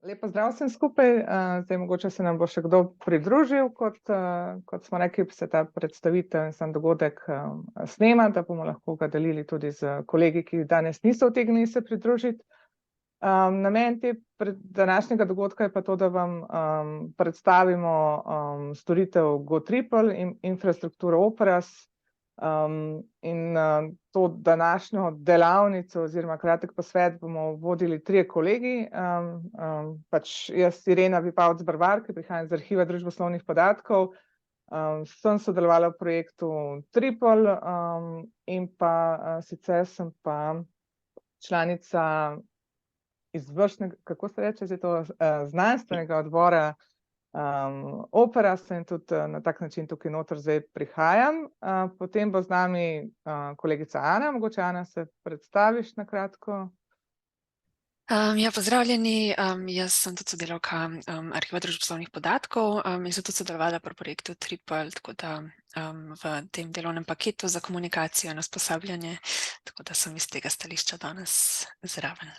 Lep pozdrav vsem skupaj. Zdaj mogoče se nam bo še kdo pridružil, kot smo rekli, se ta predstavitev in sam dogodek snema, da bomo lahko ga delili tudi z kolegi, ki danes niso utegnili se pridružiti. Namen današnjega dogodka je pa to, da vam predstavimo storitev GoTriple in infrastrukturo Operas. To današnjo delavnico oziroma kratek posvet bomo vodili trije kolegi, pač jaz, Irena Vipavc-Barvar, ki prihajam z Arhiva družboslovnih podatkov, sem sodelovala v projektu Triple, in pa sicer sem pa članica izvršnega, kako se reče zdaj to, znanstvenega odbora Operas in tudi na tak način tukaj noter zdaj prihajam. Potem bo z nami kolegica Ana, mogoče Ana se predstaviš na kratko. Pozdravljeni, jaz sem tudi sodelavka Arhiva družboslovnih podatkov in sem tudi sodelovala pri projektu Triple, tako da v tem delovnem paketu za komunikacijo in usposabljanje, tako da sem iz tega stališča danes zraven.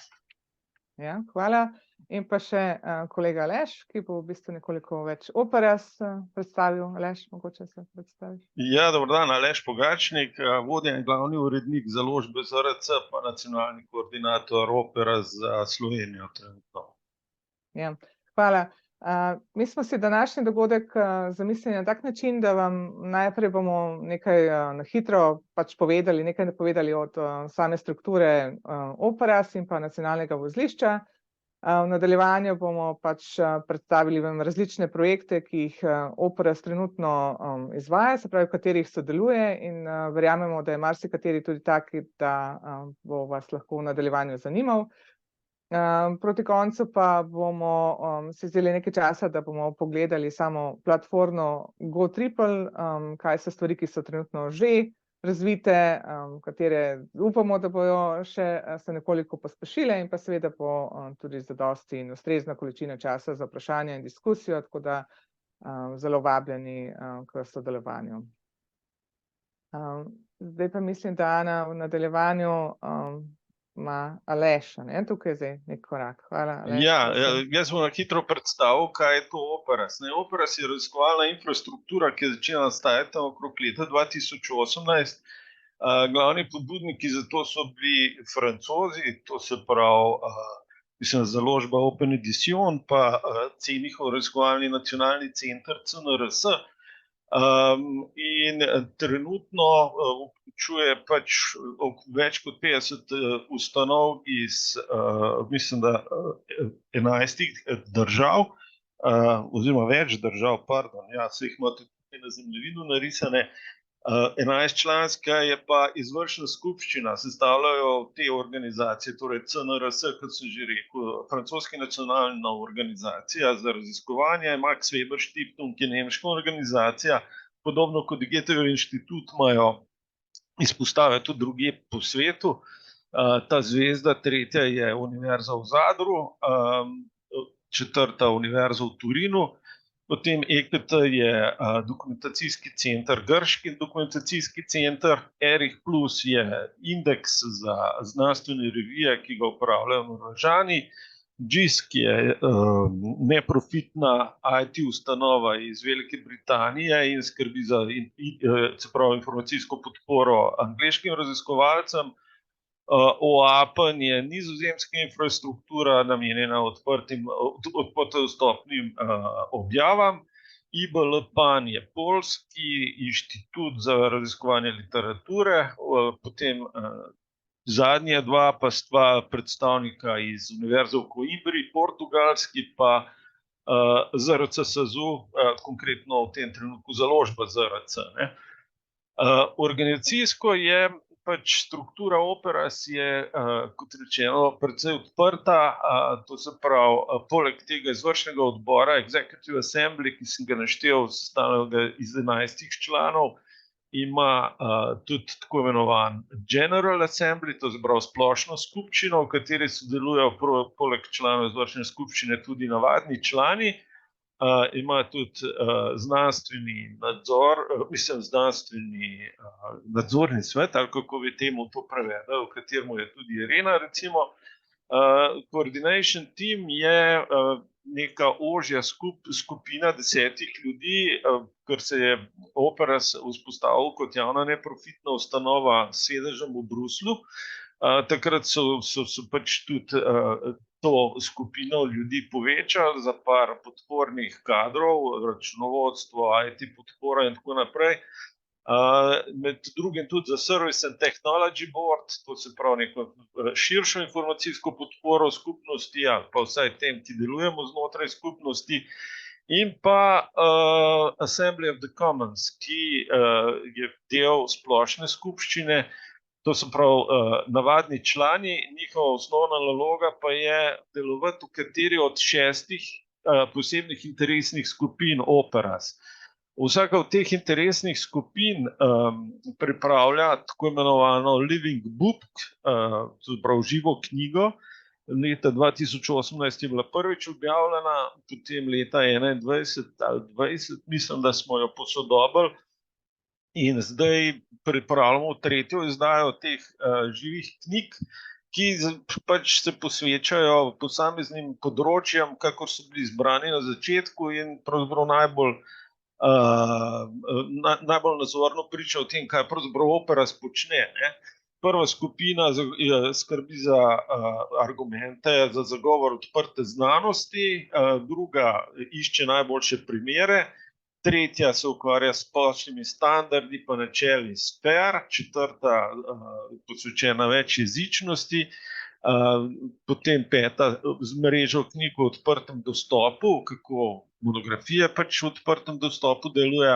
Ja, hvala. In pa še kolega Aleš, ki bo v bistvu nekoliko več Operas predstavil. Aleš, mogoče se predstaviš? Ja, dober dan, Aleš Pogačnik, vodja in glavni urednik založbe ZRC, pa nacionalni koordinator Operas za Slovenijo trenutno. Ja, hvala. Mi smo si današnji dogodek zamislili na tak način, da vam najprej bomo nekaj na hitro pač povedali, nekaj povedali od same strukture Operas in pa nacionalnega vozlišča. V nadaljevanju bomo pač predstavili vam različne projekte, ki jih Operas trenutno izvaja, se pravi, v katerih sodeluje, in verjamemo, da je marsikateri tudi taki, da bo vas lahko v nadaljevanju zanimal. Proti koncu pa bomo si vzeli nekaj časa, da bomo pogledali samo platformo GoTriple, kaj so stvari, ki so trenutno že razvite, katere upamo, da bojo še se nekoliko pospešile, in pa seveda bo tudi zadosti in ustrezna količina časa za vprašanje in diskusijo, tako da zelo vabljeni k sodelovanju. Zdaj pa mislim, da Ana v nadaljevanju ima Aleša, ne? Tukaj je zdaj nek korak. Hvala, Aleš. Ja, jaz bom na hitro predstavil, kaj je to Operas. Operas je raziskovalna infrastruktura, ki je začela nastajati okrog leta 2018. Glavni pobudniki za to so bili Francozi, to se pravi, mislim, založba Open Edition, pa njihov raziskovalni nacionalni center CNRS. In trenutno vključuje pač več kot 50 ustanov iz, mislim, da 11 držav, oziroma več držav, pardon, ja, se jih imate tukaj na zemljevidu narisane. 11-članska je pa izvršna skupščina, sestavljajo te organizacije, torej CNRS, kot sem že rekel, francoski nacionalna organizacija za raziskovanje, Max Weber Stiftung, ki je nemška organizacija, podobno kot Goethejev inštitut imajo izpostave tudi drugje po svetu. Ta zvezda, tretja je Univerza v Zadru, četrta Univerza v Turinu. Potem EKT je dokumentacijski center, grški dokumentacijski center, Erich Plus je indeks za znanstvene revije, ki ga upravljajo Norvežani, GISC je neprofitna IT ustanova iz Velike Britanije in skrbi za informacijsko podporo angleškim raziskovalcem. OAPN je nizozemska infrastruktura, namenjena odprtodostopnim objavam. IBLPAN je poljski inštitut za raziskovanje literature, potem zadnja dva pa sta predstavnika iz Univerze v Coimbri, portugalski, pa ZRC SAZU, konkretno v tem trenutku založba ZRC. Organizacijsko je pač struktura Operas je, kot rečeno, precej odprta, to se pravi, poleg tega izvršnega odbora, Executive Assembly, ki sem ga naštel, sestavljenega iz 11 članov, ima tudi tako imenovan General Assembly, to se pravi splošno skupščino, v kateri sodelujejo poleg članov izvršne skupščine tudi navadni člani. Ima tudi znanstveni nadzor, mislim, znanstveni nadzorni svet, ali kako bi temu to prevedel, v katerem je tudi Irena, recimo. Coordination team je neka ožja skupina 10 ljudi, ker se je Operas vzpostavil kot javna neprofitna ustanova s sedežem v Bruslju. Takrat so pač tudi to skupino ljudi povečali za par podpornih kadrov, računovodstvo, IT podpora in tako naprej. Med drugim tudi za Service and Technology Board, to se pravi neko širšo informacijsko podporo skupnosti, ali pa vsaj tem, ki delujemo znotraj skupnosti, in pa Assembly of the Commons, ki je del splošne skupščine, to se pravi navadni člani, njihova osnovna naloga pa je delovati v kateri od 6 posebnih interesnih skupin Operas. Vsaka od teh interesnih skupin pripravlja tako imenovano Living Book, to pravi živo knjigo. Leta 2018 je bila prvič objavljena, potem leta 2021 ali 2020, mislim, da smo jo posodobili. In zdaj pripravljamo 3. izdajo teh živih knjig, ki pač se posvečajo posameznim področjem, kakor so bili izbrani na začetku, in pravzaprav najbolj nazorno priča o tem, kaj pravzaprav Operas počne. Prva skupina skrbi za argumente, za zagovor odprte znanosti, druga išče najboljše primere, tretja se ukvarja s splošnimi standardi pa načeli SPER, četrta posvečena večjezičnosti, potem 5. z mrežo knjig v odprtem dostopu, kako monografije pač v odprtem dostopu deluje,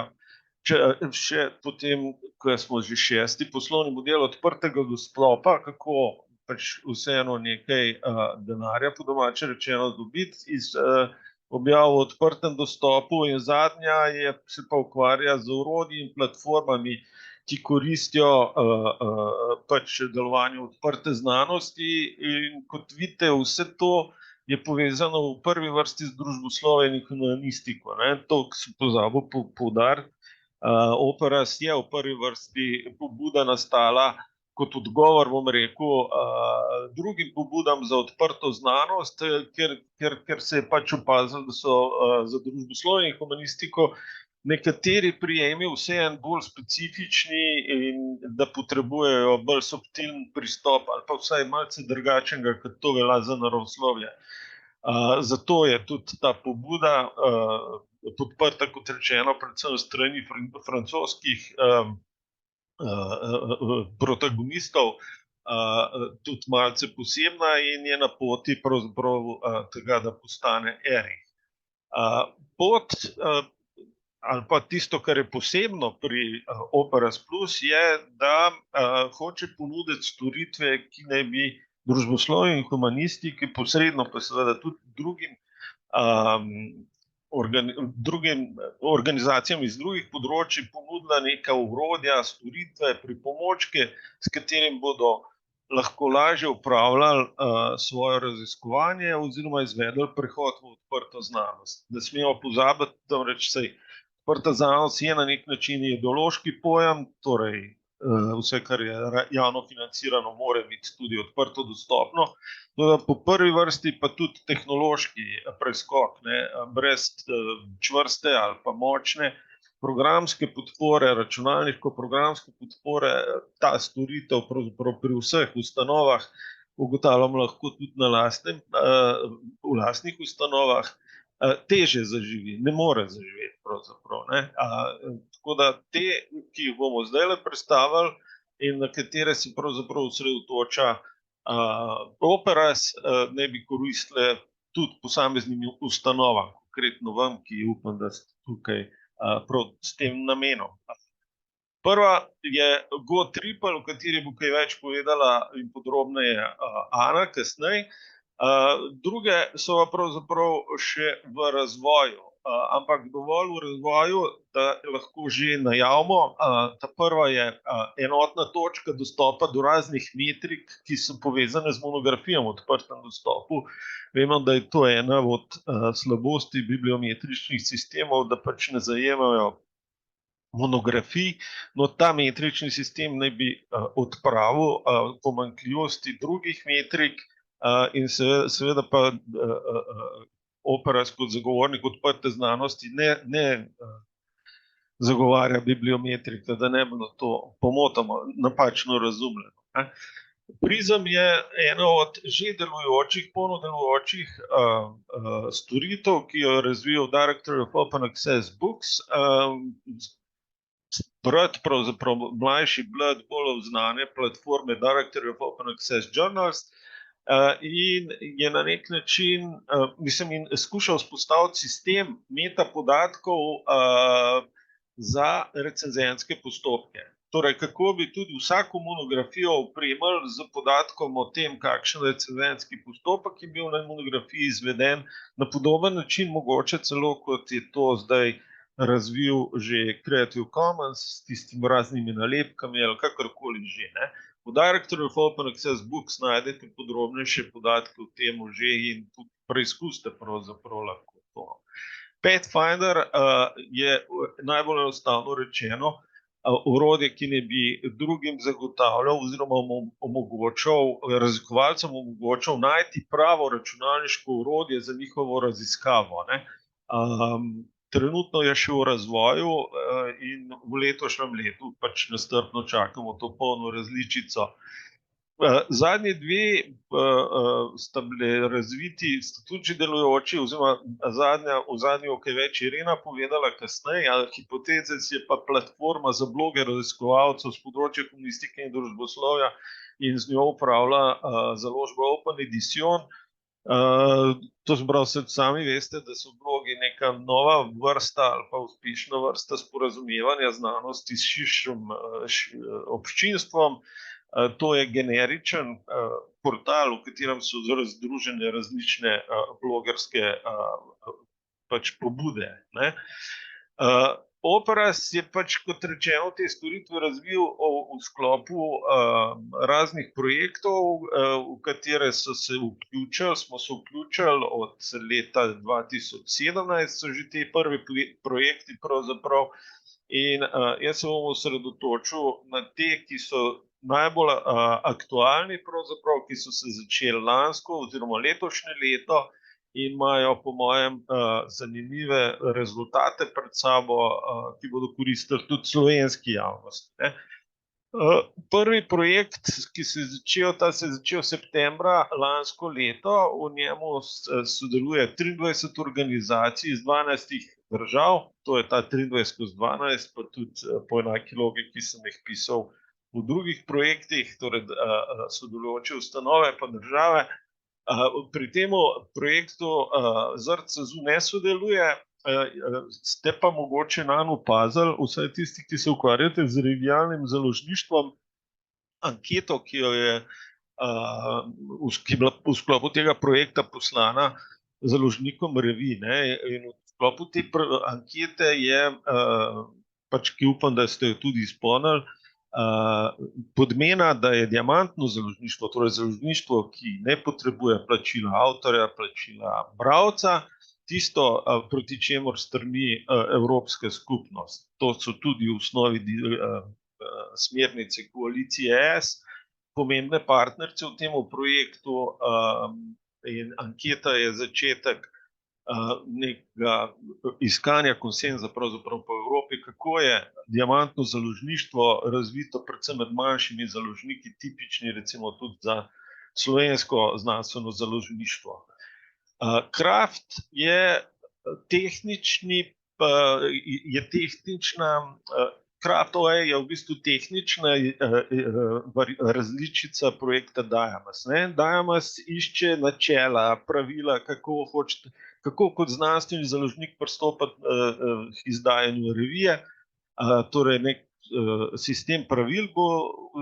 še potem, ko smo že 6. poslovni model odprtega dostopa, kako pač vseeno nekaj denarja, po domače rečeno, dobiti iz objav v odprtem dostopu, in zadnja se pa ukvarja z orodji in platformami, ki koristijo pač delovanju odprte znanosti, in kot vidite, vse to je povezano v prvi vrsti z družboslovjem in humanistiko. To sem pozabil poudariti. Operas je v prvi vrsti pobuda nastala kot odgovor, bom rekel, drugim pobudam za odprto znanost, ker se je pač opazilo, da so za družboslovje in humanistiko nekateri prijemi vseeno bolj specifični in da potrebujejo bolj subtilen pristop ali pa vsaj malce drugačnega, kot to velja za naravoslovje. Zato je tudi ta pobuda podprta, kot rečeno, predvsem strani francoskih protagonistov, tudi malce posebna in je na poti pravzaprav tega, da postane Erich. Pot ali pa tisto, kar je posebno pri Operas Plus, je, da hoče ponuditi storitve, ki naj bi družboslovju in humanistiki, posredno pa seveda tudi drugim organizacijam iz drugih področij ponudila neka orodja, storitve, pripomočke, s katerim bodo lahko lažje upravljali svoje raziskovanje oziroma izvedli prehod v odprto znanost. Ne smemo pozabiti, da odprta znanost je na nek način ideološki pojem, torej vse, kar je javno financirano, mora biti tudi odprto dostopno. Po prvi vrsti pa tudi tehnološki preskok, brez čvrste ali pa močne programske podpore, računalniško-programske podpore, ta storitev pravzaprav pri vseh ustanovah, ugotavljamo lahko tudi v lastnih ustanovah, teže zaživi, ne more zaživeti pravzaprav. Tako da te, ki jih bomo zdaj predstavili in na katere se pravzaprav osredotoča Operas, naj bi koristile tudi posameznim ustanovam, konkretno vam, ki upam, da ste tukaj prav s tem namenom. Prva je GoTripl, o kateri bo kaj več povedala in podrobneje Ana kasneje. Druge so pravzaprav še v razvoju, ampak dovolj v razvoju, da lahko že najavimo. Ta prva je enotna točka dostopa do raznih metrik, ki so povezane z monografijo v odprtem dostopu. Vemo, da je to ena od slabosti bibliometričnih sistemov, da pač ne zajemajo monografij, no ta metrični sistem naj bi odpravil pomanjkljivosti drugih metrik, in seveda pa Opera kot zagovornik odprte znanosti ne zagovarja bibliometrike, da ne bo to pomotoma napačno razumljeno. Prizm je ena od že delujočih, polno delujočih storitev, ki jo je razvijal Directory of Open Access Books, brat, pravzaprav mlajši brat bolj znane platforme Directory of Open Access Journals, in je na nek način, in skušal vzpostaviti sistem metapodatkov za recenzentske postopke. Torej, kako bi tudi vsako monografijo opremili z podatkom o tem, kakšen recenzentski postopek je bil na monografiji izveden, na podoben način, mogoče celo kot je to zdaj razvil že Creative Commons s tistimi raznimi nalepkami ali kakorkoli že. V Directory of Open Access Books najdete podrobnejše podatke o tem že in tudi preizkuste pravzaprav lahko to. Pathfinder je najbolj enostavno rečeno orodje, ki ne bi drugim zagotavljal oziroma raziskovalcem omogočal najti pravo računalniško orodje za njihovo raziskavo. Trenutno je še v razvoju in v letošnjem letu pač nestrpno čakamo to polno različico. Zadnji dve sta bili razviti, sta tudi že delujoči, oziroma v zadnji kaj več Irena povedala kasneje, Hipotezis je pa platforma za bloge raziskovalcev z področja komunistike in družboslovja in z njo upravlja založba Open Edition. To se sami veste, da so blogi neka nova vrsta ali pa uspešna vrsta sporazumevanja znanosti s širšim občinstvom. To je generičen portal, v katerem so združene različne blogerske pobude. Opera je kot rečeno te storitve razvil v sklopu raznih projektov, v katere smo se vključili od leta 2017, so že te prvi projekti pravzaprav, in jaz se bom osredotočil na te, ki so najbolj aktualni pravzaprav, ki so se začeli lansko oziroma letošnje leto in imajo po mojem zanimive rezultate pred sabo, ki bodo koristili tudi slovenski javnosti. Prvi projekt, ki se je začel septembra lansko leto, v njemu sodeluje 23 organizacij iz 12 držav, to je ta 23/12, pa tudi po enaki logiki sem jih pisal v drugih projektih, torej sodelujoče ustanove pa države. Pri tem projektu ZRCZU ne sodeluje, ste pa mogoče nanj opazili, vsaj tisti, ki se ukvarjate z revijalnim založništvom, anketo, ki je bila v sklopu tega projekta poslana založnikom revij. In v sklopu te ankete je, ki upam, da ste jo tudi izpolnili, podmena, da je diamantno založništvo, torej založništvo, ki ne potrebuje plačila avtorja, plačila bralca, tisto, proti čemur strmi Evropska skupnost. To so tudi v osnovi smernice koalicije S, pomembne partnerice v tem projektu, in anketa je začetek nekega iskanja konsenza pravzaprav po Evropi, kako je diamantno založništvo razvito predvsem med manjšimi založniki, tipični recimo tudi za slovensko znanstveno založništvo. Kraft je Kraft OA je v bistvu tehnična različica projekta Diamas. Diamas išče načela, pravila, kako kot znanstveni založnik pristopati k izdajanju revije, torej nek sistem pravil bo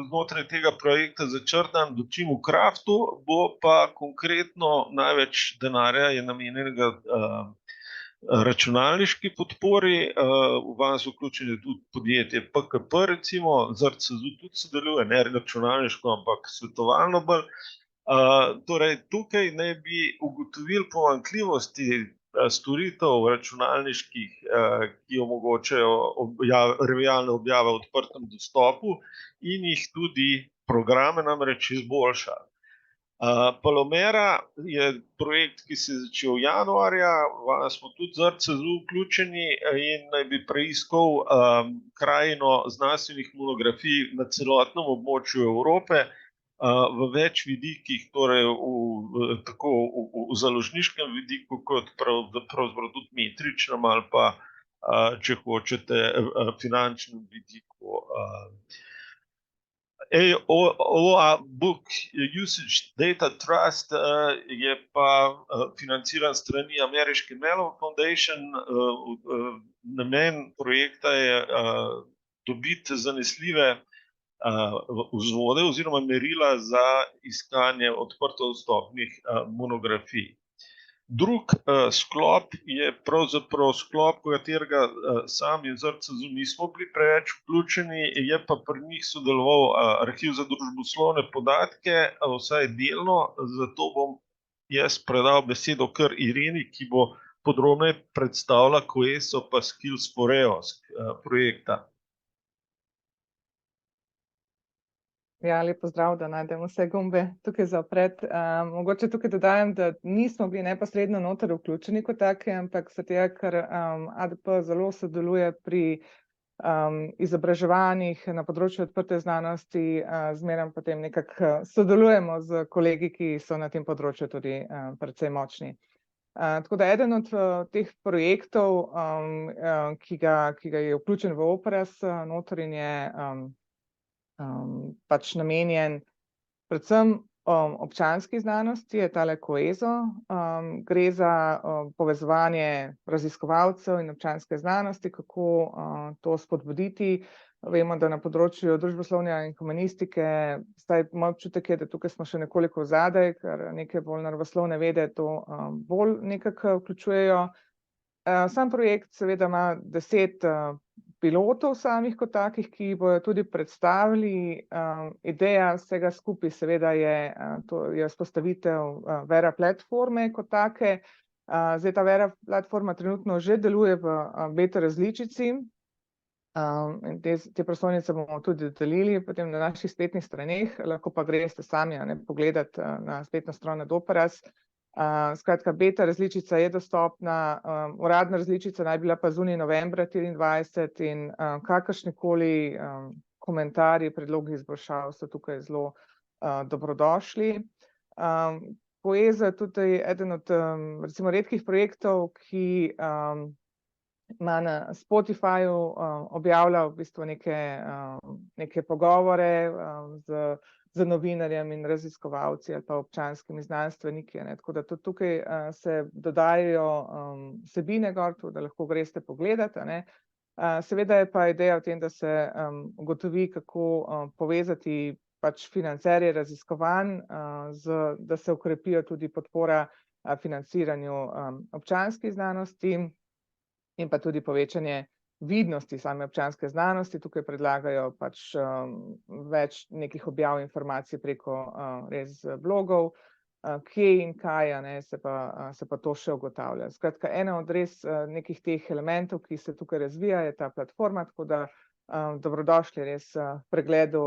znotraj tega projekta začrtan, dočim v Kraftu bo pa konkretno največ denarja je namenjenega računalniški podpori, v vas vključeno tudi podjetje PKP, recimo, ZRCZU tudi sodeluje, ne računalniško, ampak svetovalno bolj. Torej, tukaj naj bi ugotovili pomanjkljivosti storitev računalniških, ki omogočajo revijalne objave v odprtem dostopu in jih tudi programe namreč izboljšali. Palomera je projekt, ki se je začel januarja, smo tudi z RCZU vključeni in naj bi preiskal krajino znanstvenih monografij na celotnem območju Evrope v več vidikih, torej tako v založniškem vidiku, kot pravzaprav tudi metričnem ali pa, če hočete, finančnem vidiku. OA Book Usage Data Trust je pa financiran strani ameriške Mellon Foundation. Namen projekta je dobiti zanesljive vzvode oziroma merila za iskanje odprtodostopnih monografij. Drug sklop je pravzaprav sklop, v katerega sami z RCZU nismo bili preveč vključeni, je pa pri njih sodeloval Arhiv za družboslovne podatke, vsaj delno, zato bom jaz predal besedo kar Ireni, ki bo podrobneje predstavila Coeso pa Skills for EOS projekta. Ja, lep pozdrav, da najdemo vse gumbe tukaj zapret. Mogoče tukaj dodajam, da nismo bili neposredno noter vključeni kot take, ampak se tega, ker ADP zelo sodeluje pri izobraževanjih na področju odprte znanosti, zmeraj potem nekako sodelujemo z kolegi, ki so na tem področju tudi precej močni. Tako da eden od teh projektov, ki ga je vključen v OPRES noter in je pač namenjen predvsem občanski znanosti, je tale Coeso. Gre za povezovanje raziskovalcev in občanske znanosti, kako to spodbuditi. Vemo, da na področju družboslovja in humanistike, zdaj moj občutek je, da tukaj smo še nekoliko zadaj, ker neke bolj naravoslovne vede to bolj nekako vključujejo. Sam projekt seveda ima 10 pilotov samih kot takih, ki bojo tudi predstavili. Ideja vsega skupaj seveda je vzpostavitev Vera platforme kot take. Zdaj ta Vera platforma trenutno že deluje v beta različici. Te prosojnice bomo tudi delili potem na naših spletnih straneh, lahko pa greste sami pogledati na spletno stran OPRES. Skratka, beta različica je dostopna, uradna različica naj bila pa zunaj novembra 2024 in kakršnikoli komentarji, predlogi izboljšav so tukaj zelo dobrodošli. Coeso je tudi eden od recimo redkih projektov, ki ima na Spotifyju objavlja v bistvu neke pogovore z novinarjem in raziskovalci ali pa občanskimi znanstveniki, tako da tudi tukaj se dodajajo vsebine gor, da lahko greste pogledati, Seveda je pa ideja v tem, da se ugotovi, kako povezati pač financerje raziskovanj, da se ukrepijo tudi podpora financiranju občanskih znanosti in pa tudi povečanje vidnosti same občanske znanosti. Tukaj predlagajo pač več nekih objav informacij preko res blogov, kje in kaj, se pa to še ugotavlja. Skratka, ena od res nekih teh elementov, ki se tukaj razvija, je ta platforma, tako da dobrodošli res pregledu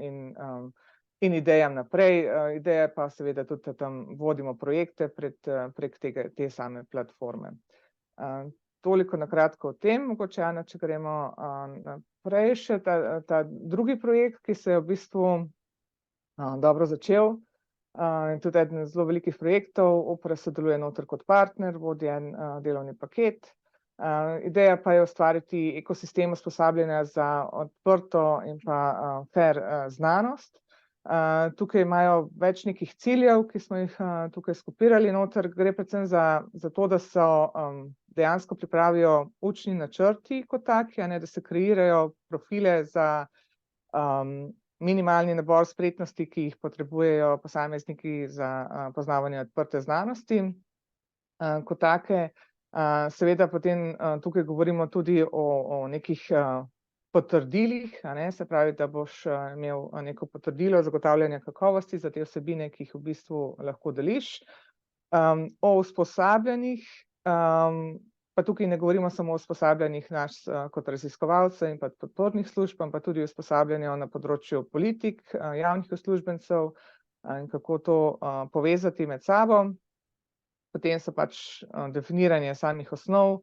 in idejam naprej. Ideja pa seveda tudi, da tam vodimo projekte prek te same platforme. Toliko na kratko o tem, mogoče Ana, če gremo naprej še ta drugi projekt, ki se je v bistvu dobro začel. Tudi eden zelo velikih projektov, OPRES sodeluje noter kot partner, vodi en delovni paket. Ideja pa je ustvariti ekosistem usposabljanja za odprto in pa fair znanost. Tukaj imajo več nekih ciljev, ki smo jih tukaj skopirali noter. Gre predvsem za to, da so dejansko pripravijo učni načrti kot taki, da se kreirajo profile za minimalni nabor spretnosti, ki jih potrebujejo posamezniki za poznavanje odprte znanosti kot take. Seveda potem tukaj govorimo tudi o nekih potrdilih, se pravi, da boš imel neko potrdilo zagotavljanja kakovosti za te vsebine, ki jih v bistvu lahko deliš. O usposabljanjih, pa tukaj ne govorimo samo o usposabljanjih nas kot raziskovalcev in pa podpornih služb, pa tudi o usposabljanju na področju politik, javnih uslužbencev, in kako to povezati med sabo. Potem so pač definiranje samih osnov,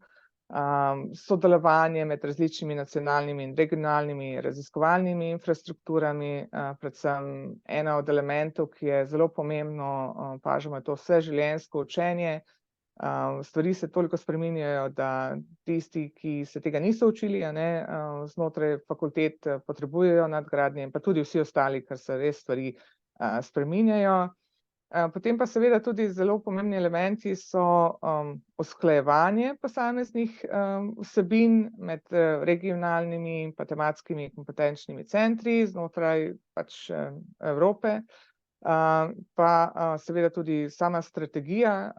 sodelovanje med različnimi nacionalnimi in regionalnimi raziskovalnimi infrastrukturami, predvsem ena od elementov, ki je zelo pomembno, opažamo, je to vseživljenjsko učenje. Stvari se toliko spreminjajo, da tisti, ki se tega niso učili, znotraj fakultet potrebujejo nadgradnje, in pa tudi vsi ostali, ker se res stvari spreminjajo. Potem pa seveda tudi zelo pomembni elementi so usklajevanje posameznih vsebin med regionalnimi in pa tematskimi kompetenčnimi centri znotraj pač Evrope, pa seveda tudi sama strategija,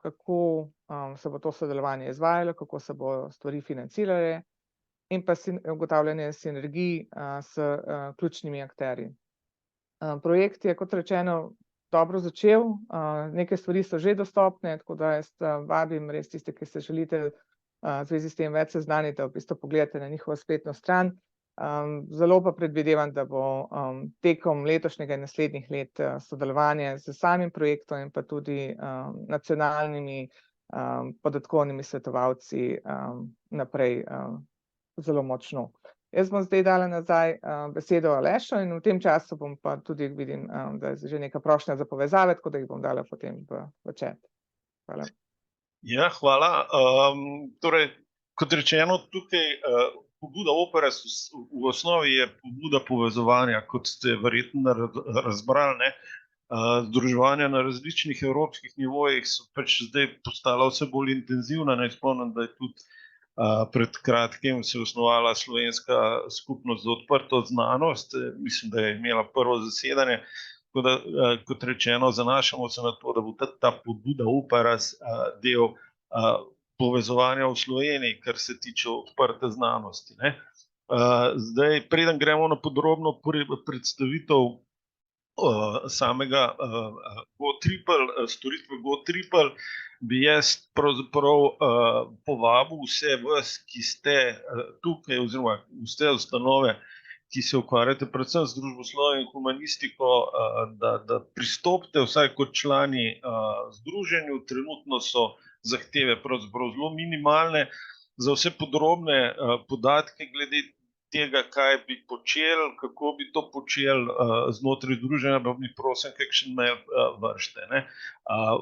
kako se bo to sodelovanje izvajalo, kako se bo stvari financirale, in pa ugotavljanje sinergij s ključnimi akterji. Projekt je, kot rečeno, dobro začel, neke stvari so že dostopne, tako da jaz vabim res tiste, ki se želite v zvezi s tem več seznaniti, da v bistvu pogledate na njihovo spletno stran. Zelo pa predvidevam, da bo tekom letošnjega in naslednjih let sodelovanje z samim projektom in pa tudi nacionalnimi podatkovnimi svetovalci naprej zelo močno. Jaz bom zdaj dala nazaj besedo Alešu in v tem času bom pa tudi vidim, da je že neka prošnja za povezave, tako da jih bom dala potem v chat. Hvala. Ja, hvala. Torej, kot rečeno, tukaj pobuda Operas v osnovi je pobuda povezovanja, kot ste verjetno razbrali, ne. Združevanja na različnih evropskih nivojih so pač zdaj postala vse bolj intenzivna. Naj spomnim, da je tudi pred kratkim se osnovala Slovenska skupnost za odprto znanost, mislim, da je imela prvo zasedanje, tako da, kot rečeno, zanašamo se na to, da bo ta pobuda Operas del povezovanja v Sloveniji, kar se tiče odprte znanosti, ne. Zdaj, preden gremo na podrobno predstavitev samega storitve GoTriple, bi jaz pravzaprav povabil vse vas, ki ste tukaj, oziroma vse ustanove, ki se ukvarjate predvsem z družboslovjem in humanistiko, da pristopite vsaj kot člani združenju. Trenutno so zahteve pravzaprav zelo minimalne. Za vse podrobne podatke glede tega, kaj bi počeli, kako bi to počeli znotraj združenja, pa mi prosim, kakšen mail vršite, ne.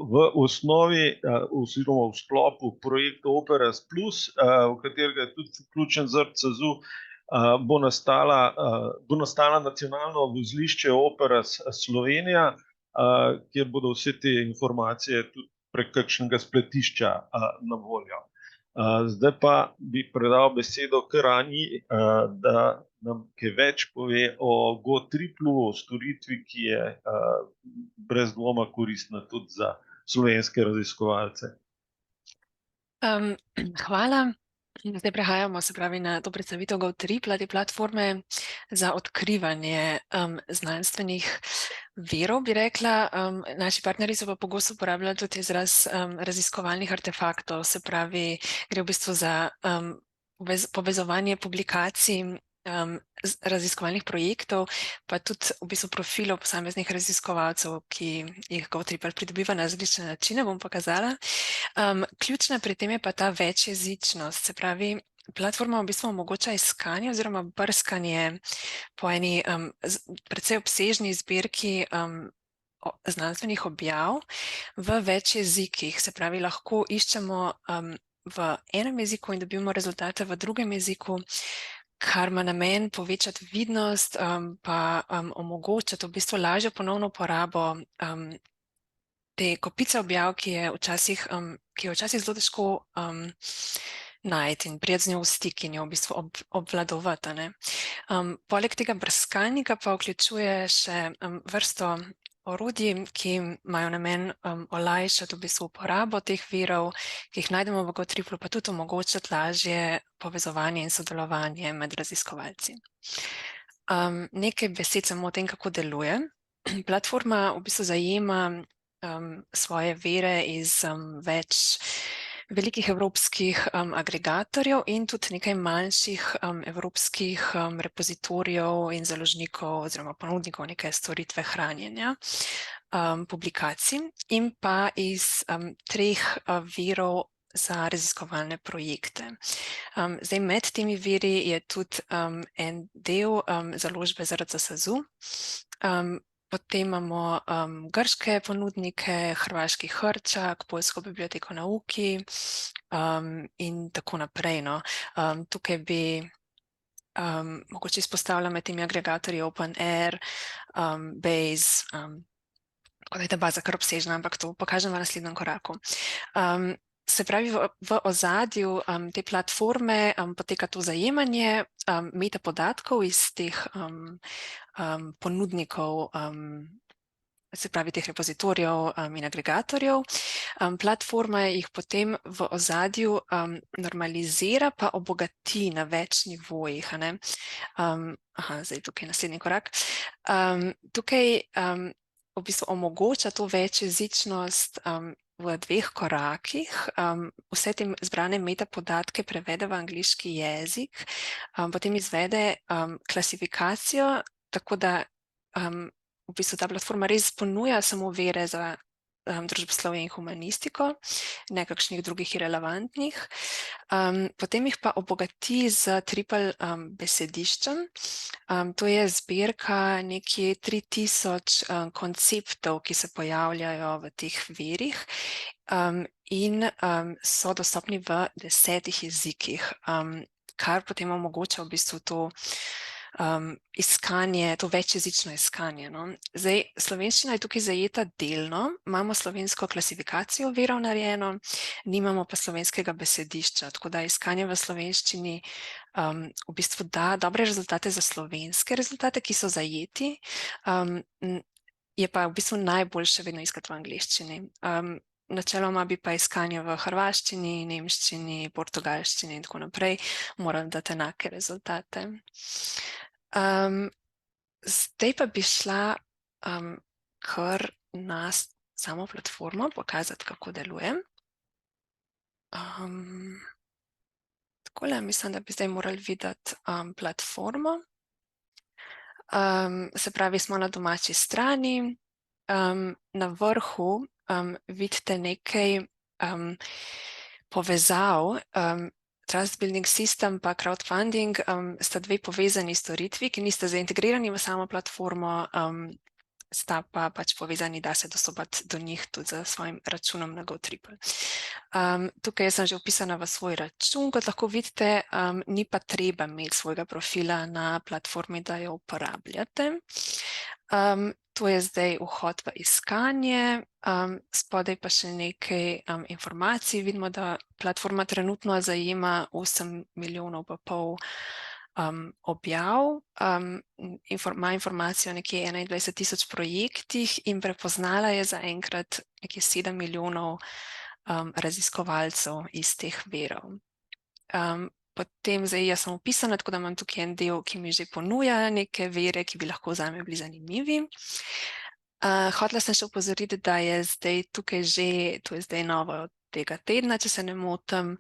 V osnovi oziroma v sklopu projekta Operas plus, v katerega je tudi vključen ZRCZU, bo nastala nacionalno vozlišče Operas Slovenija, kjer bodo vse te informacije tudi prek kakšnega spletišča na voljo. Zdaj pa bi predal besedo kar Anji, da nam kaj več pove o GoTriplu, o storitvi, ki je brez dvoma koristna tudi za slovenske raziskovalce. Hvala. Zdaj prehajamo, se pravi, na to predstavitev GoTripla, te platforme za odkrivanje znanstvenih virov, bi rekla. Naši partnerji so pa pogosto uporabljali tudi izraz raziskovalnih artefaktov, se pravi, gre v bistvu za povezovanje publikacij raziskovalnih projektov, pa tudi v bistvu profilov posameznih raziskovalcev, ki jih GoTriple pridobiva na različne načine, bom pokazala. Ključna pri tem je pa ta večjezičnost, se pravi, platforma v bistvu omogoča iskanje oziroma brskanje po eni precej obsežni zbirki znanstvenih objav v več jezikih, se pravi, lahko iščemo v enem jeziku in dobimo rezultate v drugem jeziku, kar ima namen povečati vidnost, pa omogočati v bistvu lažjo ponovno uporabo te kopice objav, ki je včasih zelo težko najti in priti z njo v stik in jo v bistvu obvladovati, ne. Poleg tega brskalnika pa vključuje še vrsto orodij, ki imajo namen olajšati v bistvu uporabo teh virov, ki jih najdemo v GoTriplu, pa tudi omogočati lažje povezovanje in sodelovanje med raziskovalci. Nekaj besed samo o tem, kako deluje. Platforma v bistvu zajema svoje vire iz velikih evropskih agregatorjev in tudi nekaj manjših evropskih repozitorijev in založnikov oziroma ponudnikov neke storitve hranjenja publikacij in pa iz 3 virov za raziskovalne projekte. Zdaj med temi viri je tudi en del založbe ZRC SAZU, potem imamo grške ponudnike, hrvaški Hrčak, poljsko biblioteko nauki in tako naprej. No. Tukaj bi mogoče izpostavila med temi agregatorji OpenAir, Base, tako da je ta baza kar obsežna, ampak to pokažem v naslednjem koraku. Se pravi, v ozadju te platforme poteka to zajemanje metapodatkov iz teh ponudnikov, se pravi teh repozitorijev in agregatorjev. Platforma jih potem v ozadju normalizira pa obogati na več nivojih. Zdaj tukaj naslednji korak. Tukaj v bistvu omogoča to večjezičnost v 2 korakih. Vse te zbrane metapodatke prevede v angleški jezik, potem izvede klasifikacijo, tako da v bistvu ta platforma res ponuja samo vire za družboslovje in humanistiko, nekakšnih drugih irelevantnih. Potem jih pa obogati z triple besediščem. To je zbirka nekje 3000 konceptov, ki se pojavljajo v teh virih in so dostopni v 10 jezikih, kar potem omogoča v bistvu to iskanje, to večjezično iskanje. No. Zdaj, slovenščina je tukaj zajeta delno, imamo slovensko klasifikacijo virov narejeno, nimamo pa slovenskega besedišča, tako da iskanje v slovenščini v bistvu da dobre rezultate za slovenske rezultate, ki so zajeti, je pa v bistvu najboljše vedno iskati v angleščini. Načeloma bi pa iskanje v hrvaščini, nemščini, portugalščini in tako naprej moral dati enake rezultate. Zdaj pa bi šla kar na samo platformo, pokazati, kako deluje. Takole, mislim, da bi zdaj morali videti platformo. Se pravi, smo na domači strani. Na vrhu vidite nekaj povezav. Trust Building System pa crowdfunding sta 2 povezani storitvi, ki nista zaintegrirani v samo platformo, sta pa pač povezani, da se dostopati do njih tudi z svojim računom na GoTripple. Tukaj sem že vpisana v svoj račun, kot lahko vidite, ni pa treba imeti svojega profila na platformi, da jo uporabljate. To je zdaj vhod v iskanje, spodaj pa še nekaj informacij. Vidimo, da platforma trenutno zajema 8,5 milijonov objav, ima informacijo o nekje 21,000 projektih in prepoznala je zaenkrat nekje 7 milijonov raziskovalcev iz teh virov. Potem zdaj jaz sem vpisana, tako da imam tukaj en del, ki mi že ponuja neke vire, ki bi lahko zame bili zanimivi. Hotela sem še opozoriti, da je zdaj tukaj že, to je zdaj novo od tega tedna, če se ne motim,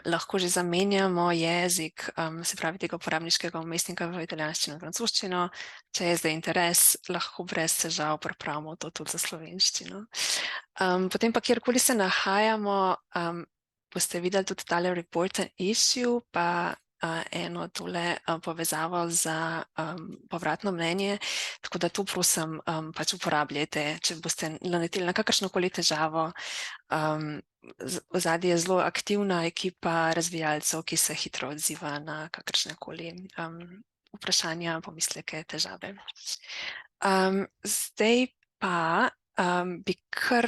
lahko že zamenjamo jezik, se pravi tega uporabniškega vmesnika v italijanščino in francoščino. Če je zdaj interes, lahko brez težav pripravimo to tudi za slovenščino. Potem pa kjerkoli se nahajamo, boste videli tudi tale report and issue, pa eno tole povezavo za povratno mnenje, tako da to prosim pač uporabljajte, če boste naleteli na kakršnokoli težavo. Ozadje je zelo aktivna ekipa razvijalcev, ki se hitro odziva na kakršnekoli vprašanja, pomisleke, težave. Zdaj pa bi kar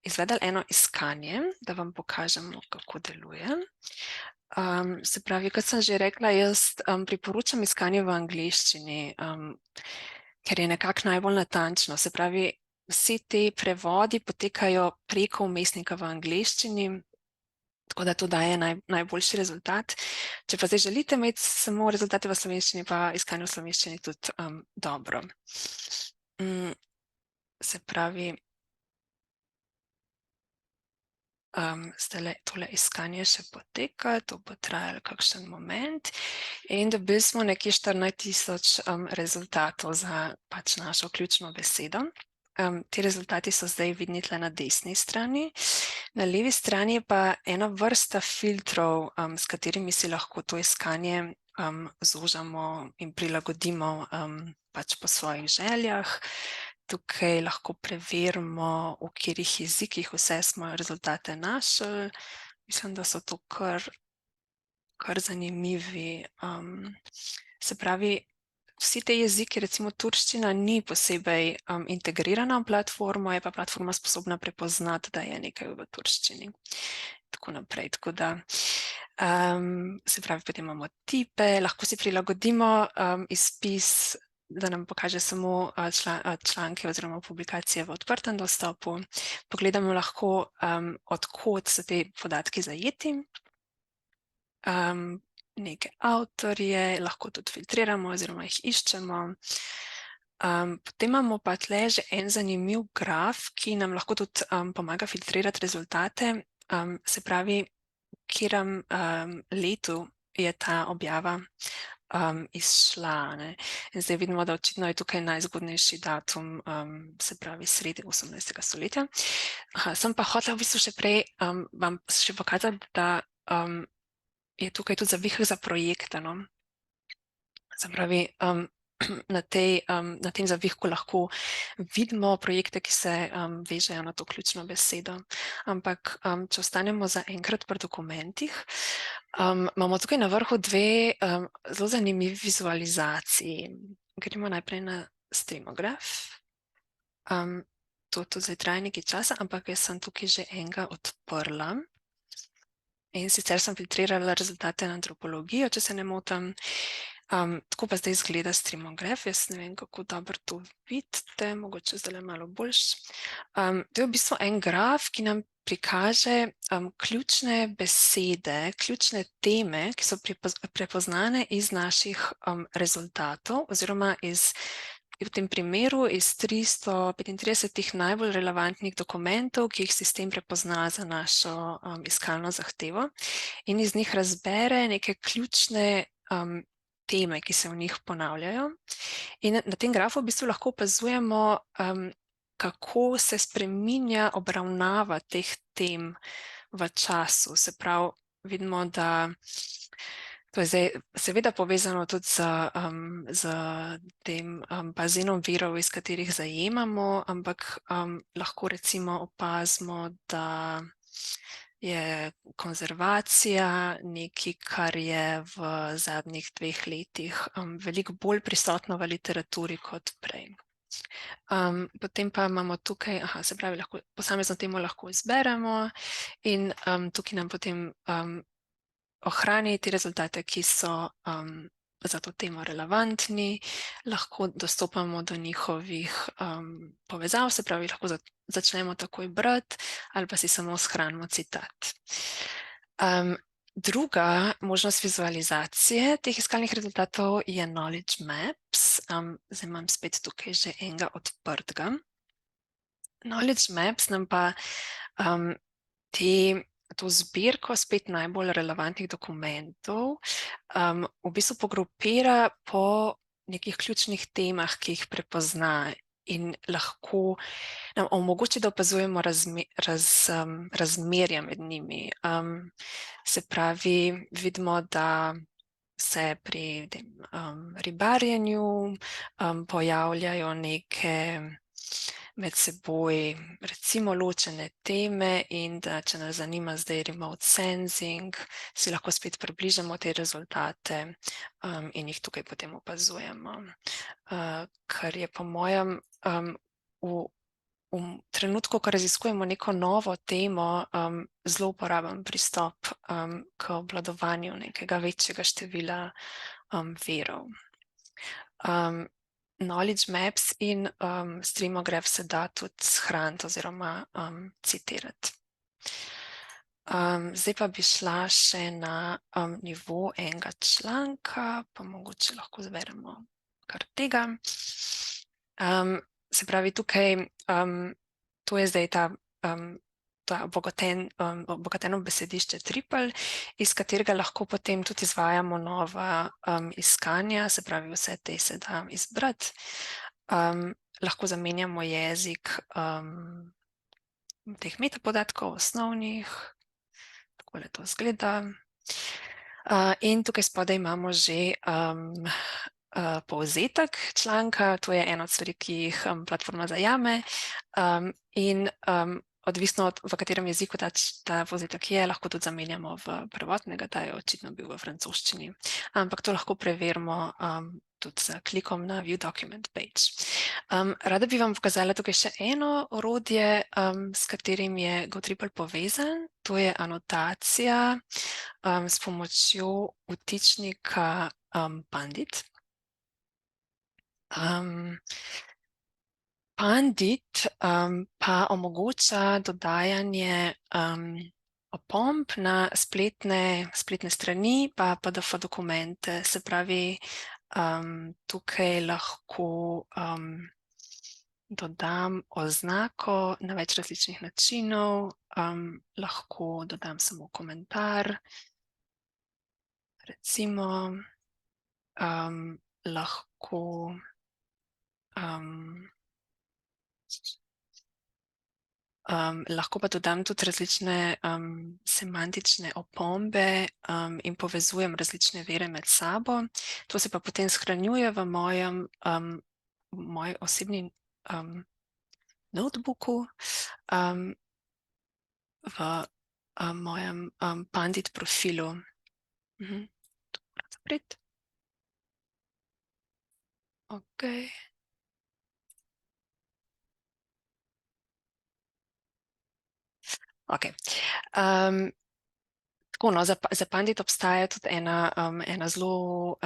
izvedli eno iskanje, da vam pokažemo, kako deluje. Se pravi, kot sem že rekla, jaz priporočam iskanje v angleščini, ker je nekako najbolj natančno. Se pravi, vsi te prevodi potekajo preko vmesnika v angleščini, tako da to daje najboljši rezultat. Če pa zdaj želite imeti samo rezultate v slovenščini, pa iskanje v slovenščini tudi dobro. Se pravi, zdajle tole iskanje še poteka, to bo trajalo kakšen moment in dobili smo nekje 14.000 rezultatov za pač našo ključno besedo. Ti rezultati so zdaj vidni tle na desni strani. Na levi strani je pa ena vrsta filtrov, s katerimi si lahko to iskanje zožamo in prilagodimo pač po svojih željah. Tukaj lahko preverimo, v katerih jezikih vse smo rezultate našli. Mislim, da so to kar zanimivi. Se pravi, vsi te jeziki, recimo turščina, ni posebej integrirana v platformo, je pa platforma sposobna prepoznati, da je nekaj v turščini. Tako naprej, tako da se pravi, potem imamo tipe, lahko si prilagodimo izpis, da nam pokaže samo članke oziroma publikacije v odprtem dostopu. Pogledamo lahko, od kod so te podatki zajeti. Neke avtorje, lahko tudi filtriramo oziroma jih iščemo. Potem imamo pa tle že en zanimiv graf, ki nam lahko tudi pomaga filtrirati rezultate. Se pravi, v katerem letu je ta objava izšla. Ne? In zdaj vidimo, da očitno je tukaj najzgodnejši datum, se pravi sredi 18. stoletja. Sem pa hotela v bistvu še prej vam še pokazati, da je tukaj tudi zavih za projekte. No? Se pravi, na tem zavihku lahko vidimo projekte, ki se vežejo na to ključno besedo. Ampak, če ostanemo za enkrat pri dokumentih, imamo tukaj na vrhu dve zelo zanimivi vizualizaciji. Gremo najprej na Streamograph. To zdaj traja nekaj časa, ampak jaz sem tukaj že enega odprla. In sicer sem filtrirala rezultate na antropologijo, če se ne motim. Tako pa zdaj izgleda Streamograph, jaz ne vem, kako dobro to vidite, mogoče zdaj malo boljše. To je v bistvu en graf, ki nam prikaže ključne besede, ključne teme, ki so prepoznane iz naših rezultatov, oziroma v tem primeru iz 335 najbolj relevantnih dokumentov, ki jih sistem prepozna za našo iskalno zahtevo in iz njih razbere neke ključne teme, ki se v njih ponavljajo. In na tem grafu v bistvu lahko opazujemo, kako se spreminja obravnava teh tem v času. Se pravi, vidimo, da to je zdaj seveda povezano tudi z tem bazenom virov, iz katerih zajemamo, ampak lahko recimo opazimo, da je konzervacija nekaj, kar je v zadnjih 2 letih veliko bolj prisotno v literaturi kot prej. Potem pa imamo tukaj, se pravi, posamezno temo lahko izberemo in tukaj nam potem ohrani te rezultate, ki so za to temo relevantni, lahko dostopamo do njihovih povezav, se pravi, lahko začnemo takoj brati ali pa si samo shranimo citat. Druga možnost vizualizacije teh iskalnih rezultatov je Knowledge Maps. Zdaj imam spet tukaj že enega odprtega. Knowledge Maps nam pa to zbirko spet najbolj relevantnih dokumentov v bistvu pogrupira po nekih ključnih temah, ki jih prepozna in lahko nam omogoči, da opazujemo razmerja med njimi. Se pravi, vidimo, da se pri tem ribarjenju pojavljajo neke med seboj recimo ločene teme in da če nas zanima zdaj remote sensing, si lahko spet približamo te rezultate in jih tukaj potem opazujemo. Kar je po mojem v trenutku, ko raziskujemo neko novo temo, zelo uporaben pristop k obvladovanju nekega večjega števila virov. Knowledge Maps in Streamograph se da tudi shraniti oziroma citirati. Zdaj pa bi šla še na nivo enega članka, pa mogoče lahko zberemo kar tega. Se pravi, tukaj, to je zdaj ta obogateno besedišče Tripel, iz katerega lahko potem tudi izvajamo nova iskanja, se pravi vse te se da izbrati. Lahko zamenjamo jezik teh metapodatkov osnovnih, takole to izgleda. In tukaj spodaj imamo že povzetek članka, to je ena od stvari, ki jih platforma zajame, in odvisno od v katerem jeziku ta povzetek je, lahko tudi zamenjamo v prvotnega, ta je očitno bil v francoščini. Ampak to lahko preverimo tudi z klikom na View Document Page. Rada bi vam pokazala tukaj še eno orodje, s katerim je GoTripel povezan, to je anotacija s pomočjo vtičnika Pandit. Pandit pa omogoča dodajanje opomb na spletne strani pa PDF dokumente, se pravi, tukaj lahko dodam oznako na več različnih načinov, lahko dodam samo komentar, recimo, lahko lahko pa dodam tudi različne semantične opombe in povezujem različne vire med sabo. To se pa potem shranjuje v moji osebni notebooku, v mojem Pandit profilu. To moram zapreti. Okej. Okej. Tako, no, za Pandit obstaja tudi ena zelo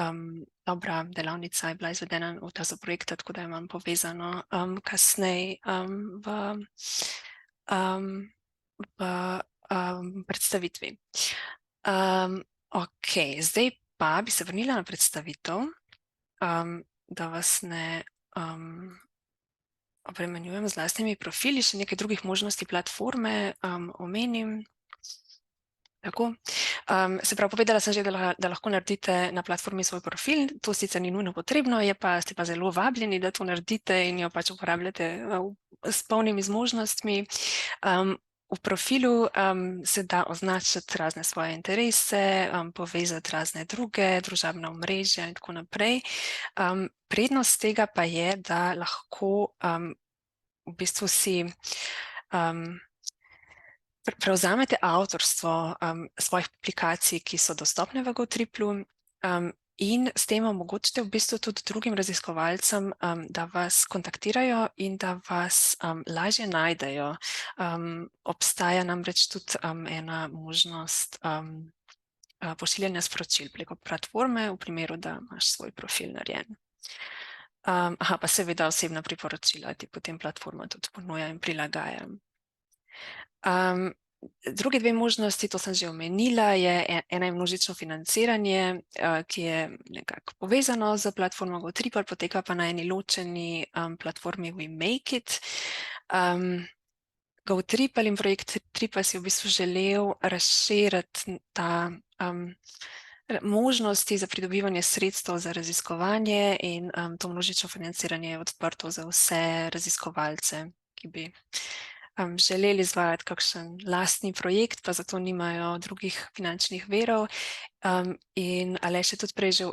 dobra delavnica, je bila izvedena v času projekta, tako da jo imam povezano kasneje v predstavitvi. Okej, zdaj pa bi se vrnila na predstavitev, da vas ne obremenjujem z lastnimi profili, še nekaj drugih možnosti platforme omenim. Tako, se pravi, povedala sem že, da lahko naredite na platformi svoj profil, to sicer ni nujno potrebno, ste pa zelo vabljeni, da to naredite in jo pač uporabljate s polnimi zmožnostmi. V profilu se da označiti razne svoje interese, povezati razne druge družabna omrežja in tako naprej. Prednost tega pa je, da lahko v bistvu si prevzamete avtorstvo svojih aplikacij, ki so dostopne v GoTriplu, in s tem omogočite v bistvu tudi drugim raziskovalcem, da vas kontaktirajo in da vas lažje najdejo. Obstaja namreč tudi ena možnost pošiljanja sporočil preko platforme, v primeru, da imaš svoj profil narejen. Pa seveda osebna priporočila ti potem platforma tudi ponuja in prilagaja. Druge dve možnosti, to sem že omenila, ena je množično financiranje, ki je nekako povezano z platformo GoTripel, poteka pa na eni ločeni platformi WeMakeIt. GoTripel in projekt Tripel si v bistvu želel razširiti ta možnosti za pridobivanje sredstev za raziskovanje in to množično financiranje je odprto za vse raziskovalce, ki bi želeli izvajati kakšen lastni projekt, pa zato nimajo drugih finančnih virov. In Aleš je tudi prej že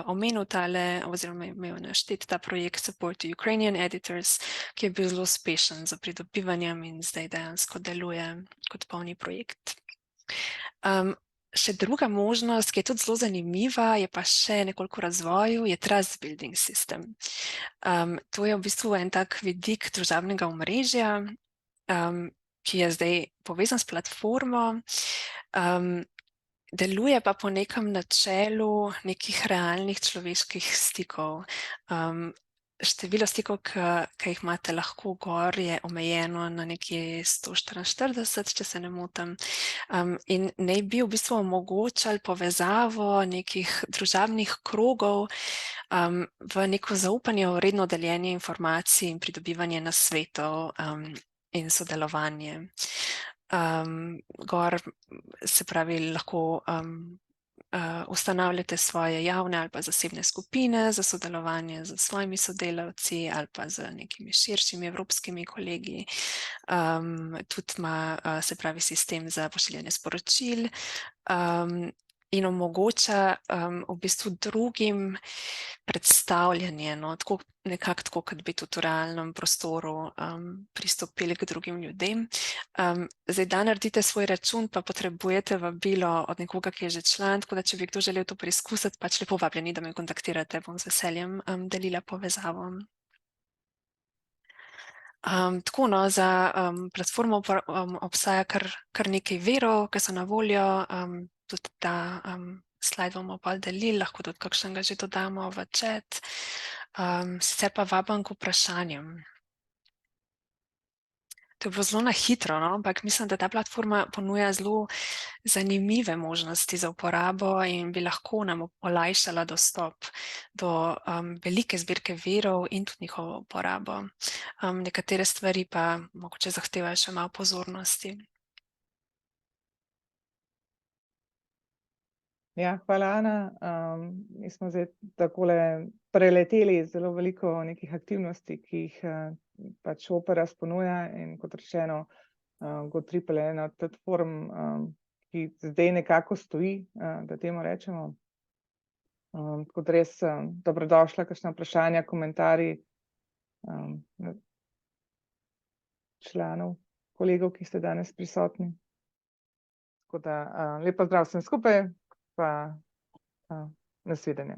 omenil tale, oziroma imel naštet ta projekt Support to Ukrainian Editors, ki je bil zelo uspešen za pridobivanjem in zdaj dejansko deluje kot polni projekt. Še druga možnost, ki je tudi zelo zanimiva, je pa še nekoliko v razvoju, je Trust Building System. To je v bistvu en tak vidik družabnega omrežja, ki je zdaj povezan s platformo, deluje pa po nekem načelu nekih realnih človeških stikov. Število stikov, ki jih imate lahko gor, je omejeno na nekje 144, če se ne motim, in naj bi v bistvu omogočali povezavo nekih družabnih krogov v neko zaupanje, vredno deljenje informacij in pridobivanje nasvetov. in sodelovanje. Gor se pravi, lahko ustanavljate svoje javne ali pa zasebne skupine za sodelovanje z svojimi sodelavci ali pa z nekimi širšimi evropskimi kolegi. Tudi ima, se pravi, sistem za pošiljanje sporočil in omogoča v bistvu drugim predstavljanje, no, nekako tako, kot bi tudi v realnem prostoru pristopili k drugim ljudem. Zdaj, da naredite svoj račun, pa potrebujete vabilo od nekoga, ki je že član, tako da če bi kdo želel to preizkusiti, pač lepo vabljeni, da me kontaktirate, bom z veseljem delila povezavo. Tako, no, za platformo obstaja kar nekaj virov, ki so na voljo, tudi ta slajd bomo pa delili, lahko tudi kakšnega že dodamo v chat. Sicer pa vabim k vprašanjem. To je bilo zelo na hitro, no, ampak mislim, da ta platforma ponuja zelo zanimive možnosti za uporabo in bi lahko nam olajšala dostop do velike zbirke virov in tudi njihovo uporabo. Nekatere stvari pa mogoče zahtevajo še malo pozornosti. Ja, hvala, Ana. Mi smo zdaj takole preleteli zelo veliko nekih aktivnosti, ki jih pač Opera ponuja, in kot rečeno, GoTriple je ena od platform, ki zdaj nekako stoji, da temu rečemo. Kot res dobrodošla kakšna vprašanja, komentarji članov, kolegov, ki ste danes prisotni. Tako da lep pozdrav vsem skupaj, pa nasvidenje.